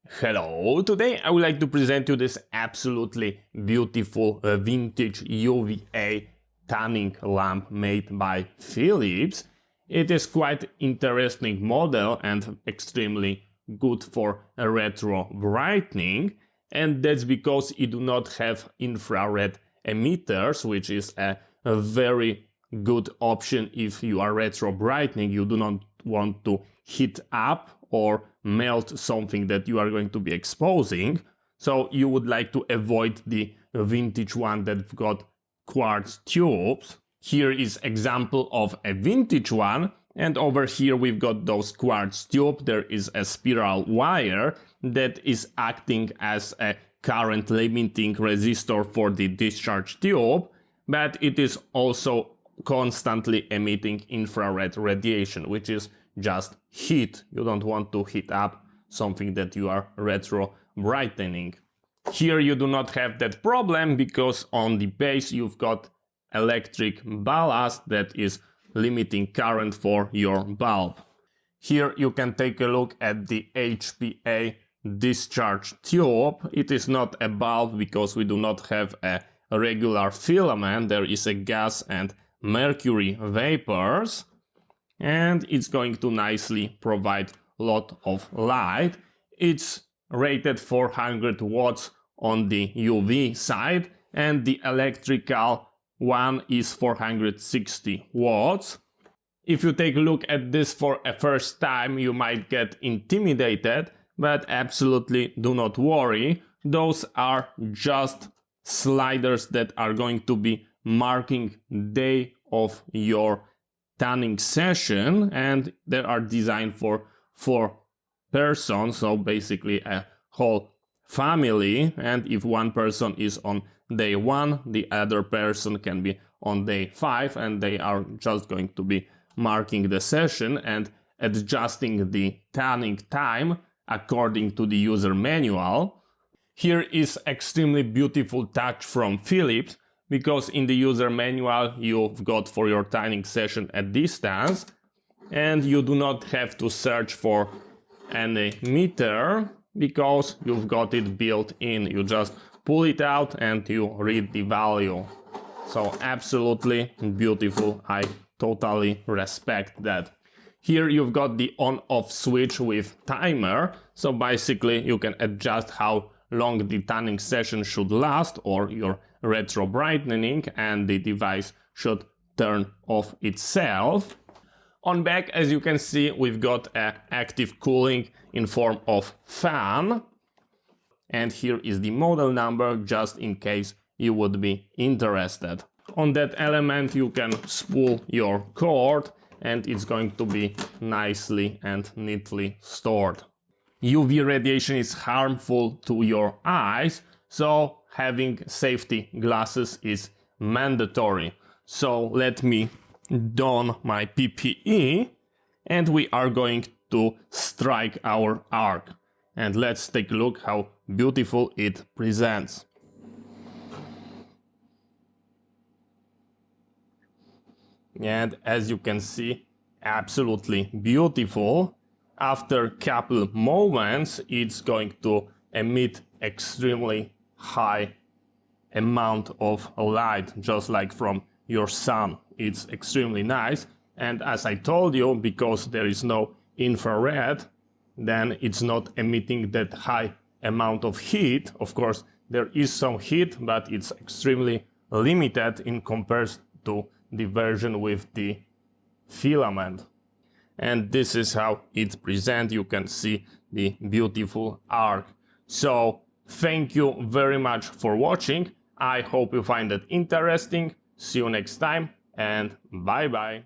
Hello, today I would like to present you this absolutely beautiful vintage UVA tanning lamp made by Philips. It is quite interesting model and extremely good for retro brightening, and that's because it do not have infrared emitters, which is a very good option if you are retro brightening. You do not want to heat up or melt something that you are going to be exposing, so you would like to avoid the vintage one that got quartz tubes. Here is example of a vintage one, and over here we've got those quartz tube. There is a spiral wire that is acting as a current limiting resistor for the discharge tube, but it is also constantly emitting infrared radiation, which is just heat. You don't want to heat up something that you are retro brightening. Here you do not have that problem because on the base you've got electric ballast that is limiting current for your bulb. Here you can take a look at the HPA discharge tube. It is not a bulb because we do not have a regular filament. There is a gas and mercury vapors, and it's going to nicely provide a lot of light. It's rated 400 watts on the UV side, and the electrical one is 460 watts. If you take a look at this for a first time, you might get intimidated, but absolutely do not worry. Those are just sliders that are going to be marking day of your tanning session, and they are designed for 4 persons, so basically a whole family. And if one person is on day 1, the other person can be on day 5, and they are just going to be marking the session and adjusting the tanning time according to the user manual. Here is extremely beautiful touch from Philips, because in the user manual you've got for your tanning session a distance, and you do not have to search for any meter because you've got it built in. You just pull it out and you read the value. So absolutely beautiful. I totally respect that. Here you've got the on-off switch with timer, so basically you can adjust how long the tanning session should last or your retro brightening, and the device should turn off itself. On back, as you can see, we've got active cooling in form of fan, and here is the model number just in case you would be interested. On that element you can spool your cord and it's going to be nicely and neatly stored. UV radiation is harmful to your eyes, so having safety glasses is mandatory. So let me don my PPE and we are going to strike our arc. And let's take a look how beautiful it presents. And as you can see, absolutely beautiful. After couple moments, it's going to emit extremely high amount of light, just like from your sun. It's extremely nice. And as I told you, because there is no infrared, then it's not emitting that high amount of heat. Of course, there is some heat, but it's extremely limited in comparison to the version with the filament. And this is how it presents. You can see the beautiful arc. So thank you very much for watching. I hope you find it interesting. See you next time and bye bye.